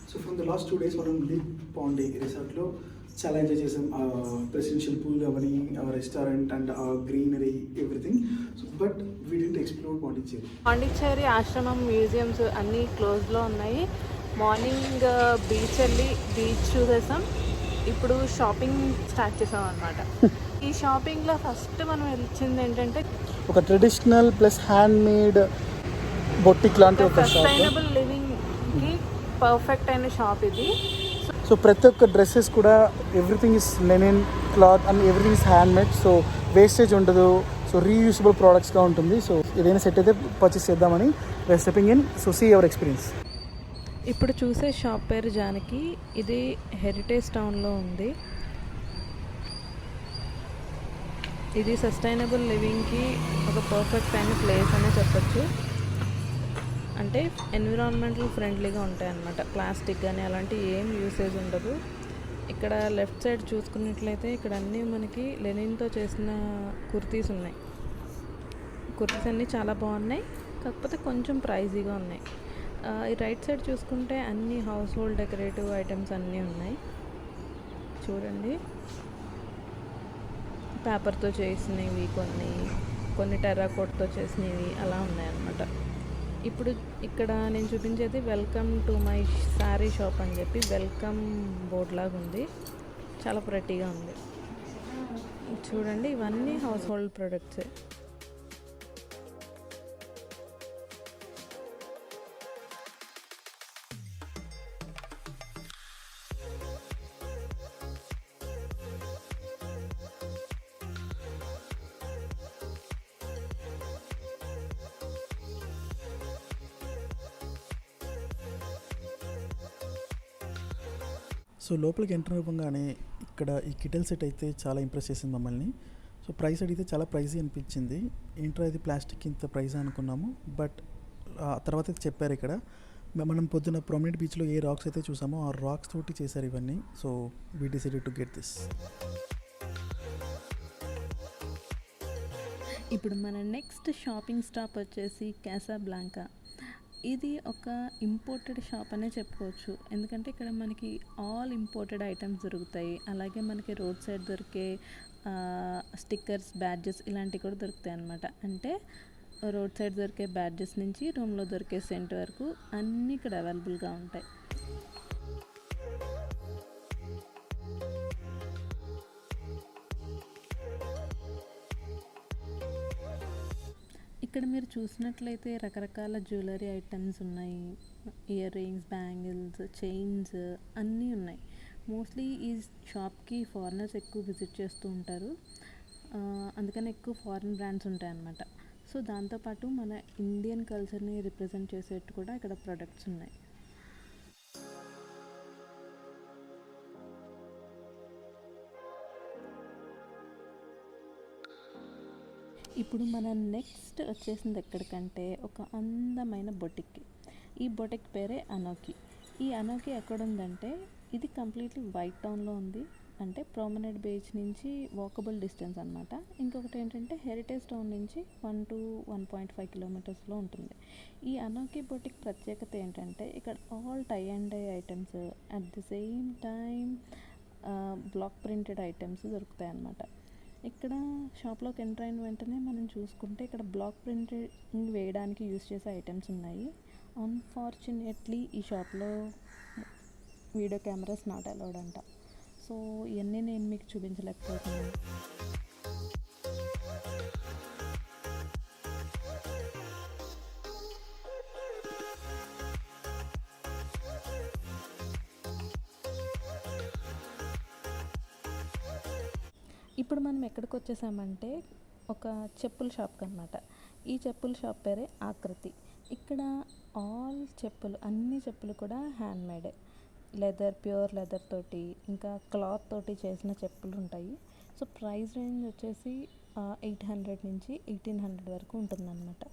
So from the last 2 days మనం lip Pandey రిసార్ట్లో చాలా enjoy చేసాం. Presidential pool Avani, restaurant and greenery everything. So but we didn't explore Pondicherry. Pondicherry ఆశ్రమం museums అన్నీ క్లోజ్లో ఉన్నాయి. Morning beach వెళ్ళి beach చూసేసాం. ఇప్పుడు షాపింగ్ స్టార్ట్ చేసాం అనమాట. ఈ షాపింగ్లో ఫస్ట్ మనం వచ్చింది ఏంటంటే ఒక traditional plus handmade boutique లాంటి ఒక సస్టైనబుల్ లివింగ్కి పర్ఫెక్ట్ అయిన షాప్ ఇది. సో ప్రతి ఒక్క డ్రెస్సెస్ కూడా everything is linen cloth and everything is handmade. So wastage ఉండదు. సో రీయూజబుల్ ప్రోడక్ట్స్గా ఉంటుంది. సో ఏదైనా సెట్ అయితే పర్చేస్ చేద్దామని we're stepping in. So see our experience. ఇప్పుడు చూసే షాప్ పేరు జానకి. ఇది హెరిటేజ్ టౌన్లో ఉంది. ఇది సస్టైనబుల్ లివింగ్కి ఒక పర్ఫెక్ట్ అయిన ప్లేస్ అనే చెప్పచ్చు. అంటే ఎన్విరాన్మెంటల్ ఫ్రెండ్లీగా ఉంటాయి అన్నమాట. ప్లాస్టిక్ కానీ అలాంటి ఏం యూసేజ్ ఉండదు. ఇక్కడ లెఫ్ట్ సైడ్ చూసుకున్నట్లయితే ఇక్కడ అన్నీ మనకి లెనిన్తో చేసిన కుర్తీస్ ఉన్నాయి. కుర్తీస్ అన్నీ చాలా బాగున్నాయి, కాకపోతే కొంచెం ప్రైజీగా ఉన్నాయి. ఈ రైట్ సైడ్ చూసుకుంటే అన్ని హౌస్ హోల్డ్ డెకరేటివ్ ఐటమ్స్ అన్నీ ఉన్నాయి. చూడండి, పేపర్తో చేసినవి, కొన్ని టెర్రాకోట్తో చేసినవి అలా ఉన్నాయన్నమాట. ఇప్పుడు ఇక్కడ నేను చూపించేది welcome to my sari shop అని చెప్పి వెల్కమ్ బోర్డ్ లాగా ఉంది. చాలా ప్రెట్టీగా ఉంది. చూడండి, ఇవన్నీ హౌస్ హోల్డ్ ప్రొడక్ట్సే. సో లోపలికి ఎంటర్ అవ్వగానే ఇక్కడ ఈ కిటల్ సెట్ అయితే చాలా ఇంప్రెస్ చేసింది మమ్మల్ని. సో ప్రైస్ అడిగితే చాలా ప్రైజీ అనిపించింది. ఏంట్రా ఇది ప్లాస్టిక్ ఇంత ప్రైజ్ అనుకున్నాము. బట్ తర్వాత అయితే చెప్పారు ఇక్కడ మనం పొద్దున ప్రామినెంట్ బీచ్లో ఏ రాక్స్ అయితే చూసామో ఆ రాక్స్ తోటి చేశారు ఇవన్నీ. So we decided to get this. ఇప్పుడు మన నెక్స్ట్ షాపింగ్ స్టాప్ వచ్చేసి కాసాబ్లాంకా. ఇది ఒక ఇంపోర్టెడ్ షాప్ అనే చెప్పుకోవచ్చు. ఎందుకంటే ఇక్కడ మనకి ఆల్ ఇంపోర్టెడ్ ఐటమ్స్ దొరుకుతాయి. అలాగే మనకి రోడ్ సైడ్ దొరికే స్టిక్కర్స్, బ్యాడ్జెస్ ఇలాంటివి కూడా దొరుకుతాయి అన్నమాట. అంటే రోడ్ సైడ్ దొరికే బ్యాడ్జెస్ నుంచి రూమ్లో దొరికే సెంట్ వరకు అన్నీ ఇక్కడ అవైలబుల్గా ఉంటాయి. ఇక్కడ మీరు చూసినట్లయితే రకరకాల జ్యువెలరీ ఐటమ్స్ ఉన్నాయి. ఇయర్ రింగ్స్, బ్యాంగిల్స్, చైన్స్ అన్నీ ఉన్నాయి. మోస్ట్లీ ఈ షాప్కి ఫారినర్స్ ఎక్కువ విజిట్ చేస్తూ ఉంటారు. అందుకని ఎక్కువ ఫారిన్ బ్రాండ్స్ ఉంటాయి అన్నమాట. సో దాంతోపాటు మన ఇండియన్ కల్చర్ని రిప్రజెంట్ చేసేట్టు కూడా ఇక్కడ ప్రొడక్ట్స్ ఉన్నాయి. ఇప్పుడు మన నెక్స్ట్ వచ్చేసింది ఎక్కడికంటే ఒక అందమైన బొటిక్. ఈ బొటిక్ పేరే అనోకి. ఈ అనోకి ఎక్కడుందంటే ఇది కంప్లీట్లీ వైట్ టౌన్లో ఉంది. అంటే ప్రామినెంట్ బీచ్ నుంచి వాకబుల్ డిస్టెన్స్ అనమాట. ఇంకొకటి ఏంటంటే హెరిటేజ్ టౌన్ నుంచి 1 to 1.5 కిలోమీటర్స్లో ఉంటుంది. ఈ అనోకి బొటిక్ ప్రత్యేకత ఏంటంటే ఇక్కడ all tie and dye items, at the same time block printed items దొరుకుతాయి అన్నమాట. ఇక్కడ షాప్లోకి ఎంటర్ అయిన వెంటనే మనం చూసుకుంటే ఇక్కడ బ్లాక్ ప్రింటింగ్ వేయడానికి యూస్ చేసే ఐటమ్స్ ఉన్నాయి. అన్ఫార్చునేట్లీ ఈ షాప్లో వీడియో కెమెరాస్ నాట్ అలౌడ్ అంట. సో ఇవన్నీ నేను మీకు చూపించలేకపోతున్నాను. ఇప్పుడు మనం ఎక్కడికి వచ్చేసామంటే ఒక చెప్పుల షాప్కి అనమాట. ఈ చెప్పుల షాప్ పేరే ఆకృతి. ఇక్కడ ఆల్ చెప్పులు, అన్ని చెప్పులు కూడా హ్యాండ్ మేడే. లెదర్, ప్యూర్ లెదర్ తోటి, ఇంకా క్లాత్ తోటి చేసిన చెప్పులు ఉంటాయి. సో ప్రైస్ రేంజ్ వచ్చేసి 800 నుంచి 1800 వరకు ఉంటుందన్నమాట.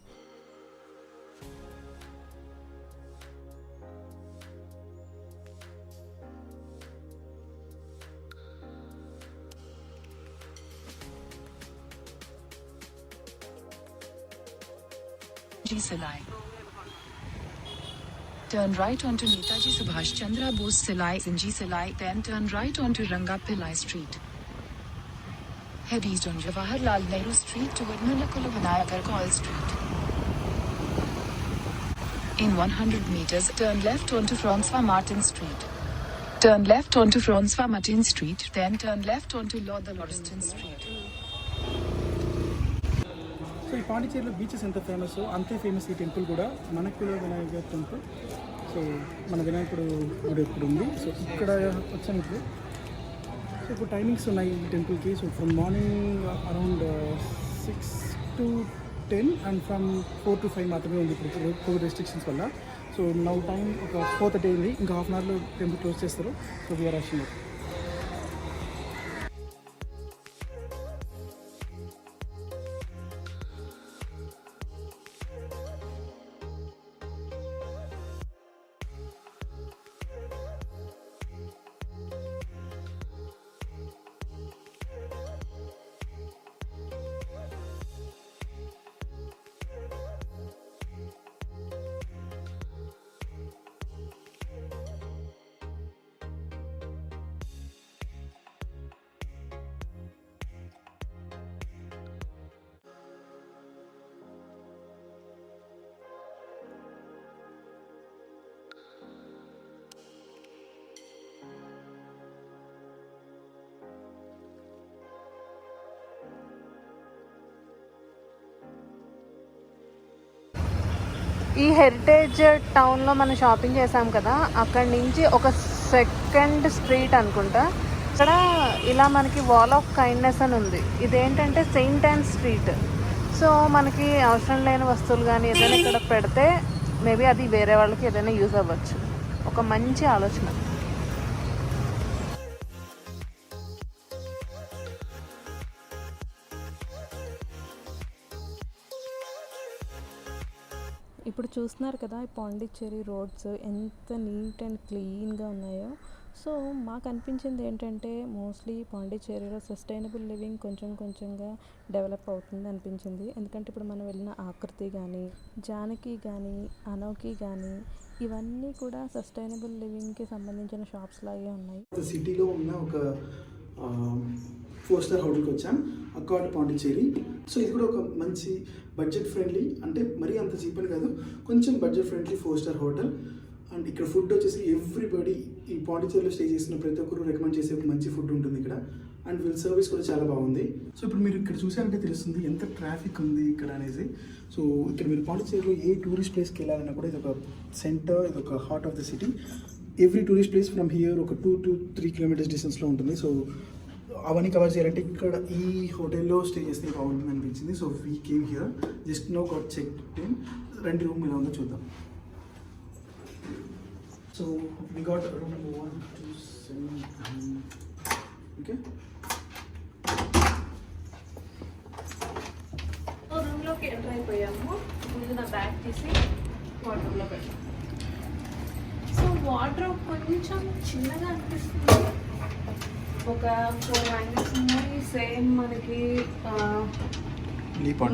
Turn right onto Netaji Subhash Chandra Bose Silai Sinji Silai, then turn right onto Ranga Pillai Street. Head east on Jawaharlal Nehru Street toward Mulakula Vinayagar Coil Street. In 100 meters, turn left onto Francois Martin Street. Turn left onto Francois Martin Street, then turn left onto Lord Lauriston Street. So ఈ పాండిచేరిలో beaches ఎంత famous అంతే famous ఈ temple కూడా Manakula Vinayaka temple. So మన వినాయకుడు గుడి ఇప్పుడు ఉంది. సో ఇక్కడ వచ్చాను ఇప్పుడు. సో ఇప్పుడు టైమింగ్స్ ఉన్నాయి ఈ టెంపుల్కి. So from morning around 6 to 10 and from 4 to 5 మాత్రమే ఉంది ఇప్పుడు కోవిడ్ రెస్ట్రిక్షన్స్ వల్ల. సో నౌ టైం ఒక 4:30 అయింది. ఇంకా హాఫ్ అన్ అవర్లో టెంపుల్ క్లోజ్ చేస్తారు. So we're rushing. ఈ హెరిటేజ్ టౌన్లో మనం షాపింగ్ చేసాం కదా, అక్కడి నుంచి ఒక సెకండ్ స్ట్రీట్ అనుకుంటా, ఇక్కడ ఇలా మనకి వాల్ ఆఫ్ కైండ్నెస్ అని ఉంది. ఇదేంటంటే సెయింట్ యాన్ స్ట్రీట్. సో మనకి అవసరం లేని వస్తువులు కానీ ఏదైనా ఇక్కడ పెడితే మేబీ అది వేరే వాళ్ళకి ఏదైనా యూజ్ అవ్వచ్చు. ఒక మంచి ఆలోచన. ఇప్పుడు చూస్తున్నారు కదా ఈ పాండిచ్చేరి రోడ్స్ ఎంత నీట్ అండ్ క్లీన్గా ఉన్నాయో. సో మాకు అనిపించింది ఏంటంటే మోస్ట్లీ పాండిచ్చేరిలో సస్టైనబుల్ లివింగ్ కొంచెం కొంచెంగా డెవలప్ అవుతుంది అనిపించింది. ఎందుకంటే ఇప్పుడు మనం వెళ్ళిన ఆకృతి కానీ, జానకి కానీ, అనోకి కానీ ఇవన్నీ కూడా సస్టైనబుల్ లివింగ్కి సంబంధించిన షాప్స్ లాగే ఉన్నాయి. సిటీలో ఉన్న ఒక 4-star హోటల్కి వచ్చాం, అక్వార్డ్ పాండిచ్చేరి. సో ఇది కూడా ఒక మంచి బడ్జెట్ ఫ్రెండ్లీ, అంటే మరీ అంత చీప్ అని కాదు, కొంచెం budget friendly 4-star hotel. And ఇక్కడ ఫుడ్ వచ్చేసి ఎవ్రీబడి ఈ పాండిచ్చేరిలో స్టే చేసిన ప్రతి ఒక్కరు రికమెండ్ చేసే ఒక మంచి ఫుడ్ ఉంటుంది ఇక్కడ. అండ్ వీళ్ళ సర్వీస్ కూడా చాలా బాగుంది. సో ఇప్పుడు మీరు ఇక్కడ చూసారంటే తెలుస్తుంది ఎంత ట్రాఫిక్ ఉంది ఇక్కడ అనేది. సో ఇక్కడ మీరు పాండిచ్చేరిలో ఏ టూరిస్ట్ ప్లేస్కి వెళ్ళాలన్నా కూడా ఇది ఒక సెంటర్, ఇది ఒక heart of the city. Every tourist place from here ఒక 2 to 3 kilometers డిస్టెన్స్లో ఉంటుంది. సో అవన్నీ కవర్ చేయాలంటే ఇక్కడ ఈ హోటల్లో స్టే చేస్తే బాగుంటుంది అనిపించింది. So we came here, just now got check in. రెండు రూమ్ ఇలా ఉందో చూద్దాం. So we got room 127. Okay, రూమ్లోకి ఎంటర్ అయిపోయాము. ముందు నా బ్యాగ్ తీసి వాటర్లో పెట్టాము. సో వాటర్ కొంచెం చిన్నగా అనిపిస్తుంది. ఒక 4 హ్యాంగిల్స్ ఉన్నాయి. సేమ్ మనకి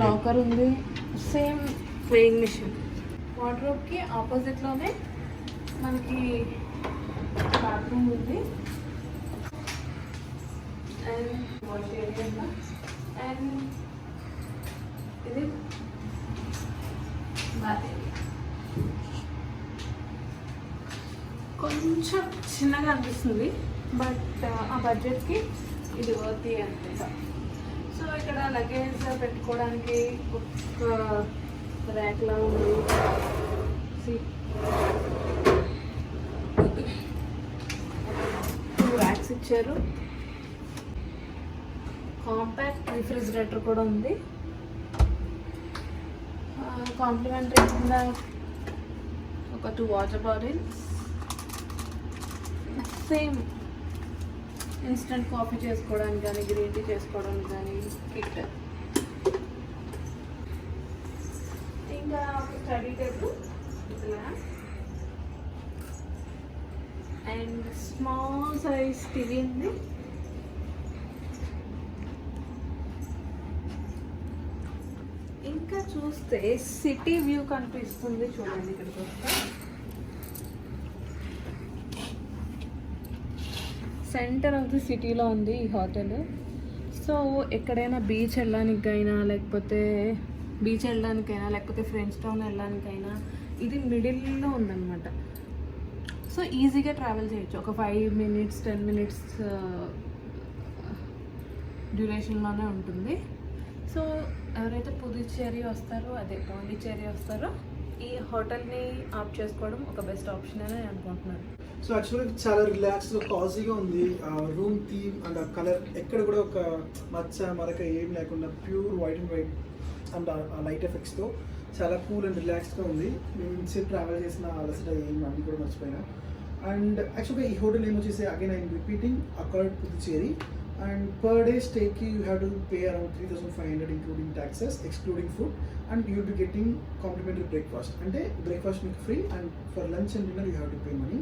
లాకర్ ఉంది, సేమ్ వేయింగ్ మిషన్. వార్డ్రోబ్కి ఆపోజిట్లోనే మనకి బాత్రూమ్ ఉంది అండ్ వాష్ ఏరియా. అండ్ ఇది బాత్ ఏరియా. కొంచెం చిన్నగా అనిపిస్తుంది, బట్ ఆ బడ్జెట్కి ఇది వర్తి అనుకుంటా. సో ఇక్కడ లగేజ్ పెట్టుకోవడానికి ఒక ర్యాక్లా ఉంది. ర్యాక్స్ ఇచ్చారు. కాంపాక్ట్ రిఫ్రిజిరేటర్ కూడా ఉంది. కాంప్లిమెంటరీ కింద ఒక 2 water bottles. Same instant coffee చేసుకోవడానికి కానీ, గ్రీన్ టీ చేసుకోవడానికి కానీ కిట్. ఇంకా ఒక study table and small size TV ఉంది. ఇంకా చూస్తే సిటీ వ్యూ కనిపిస్తుంది. చూడండి ఇక్కడికి వస్తే సెంటర్ ఆఫ్ ది సిటీలో ఉంది ఈ హోటల్. సో ఎక్కడైనా బీచ్ వెళ్ళడానికైనా లేకపోతే ఫ్రెండ్స్ టౌన్ వెళ్ళడానికైనా ఇది మిడిల్లో ఉందన్నమాట. సో ఈజీగా ట్రావెల్ చేయొచ్చు. ఒక 5 minutes 10 minutes డ్యూరేషన్లోనే ఉంటుంది. సో ఎవరైతే పాండిచ్చేరి వస్తారో ఈ హోటల్ని ఆప్ చేసుకోవడం ఒక బెస్ట్ ఆప్షన్ అని అనుకుంటున్నాను. సో యాక్చువల్గా చాలా రిలాక్స్గా కాజీగా ఉంది. రూమ్ థీమ్ అండ్ ఆ కలర్ ఎక్కడ కూడా ఒక మచ్చ మరక ఏం లేకుండా pure white and white and ఆ లైట్ ఎఫెక్ట్స్తో చాలా కూల్ అండ్ రిలాక్స్గా ఉంది. మేము ఇంతసేపు ట్రావెల్ చేసిన అలసట ఏం అన్నీ కూడా మర్చిపోయినా. అండ్ యాక్చువల్గా ఈ హోటల్ ఏమొచ్చేసి again I'm repeating Accord Puducherry. And per day స్టేకి you have to pay around 3,500 including taxes, excluding food, and you will be getting complimentary breakfast. అంటే బ్రేక్ఫాస్ట్ మీకు free and for lunch and dinner you have to pay money.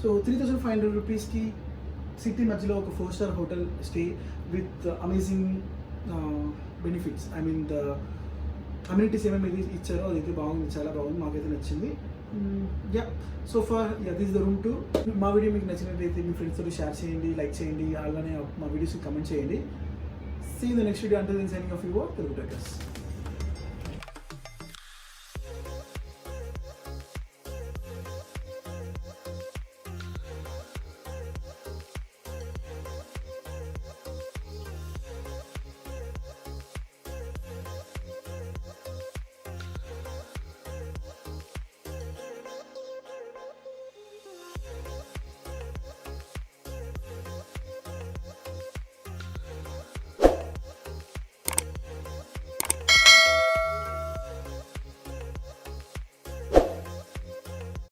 So 3,500 రూపీస్కి city మధ్యలో ఒక 4-star hotel stay with amazing benefits. I mean the amenities ఏమేమి ఇచ్చారో అదైతే బాగుంది, చాలా బాగుంది, మాకైతే నచ్చింది. Yeah so far this is the room tour. మా వీడియో మీకు నచ్చినట్లయితే మీ ఫ్రెండ్స్ తోటి షేర్ చేయండి, లైక్ చేయండి, అలానే మా వీడియోస్కి కమెంట్ చేయండి. See in the next video. Until then signing off your Telugu trekkers.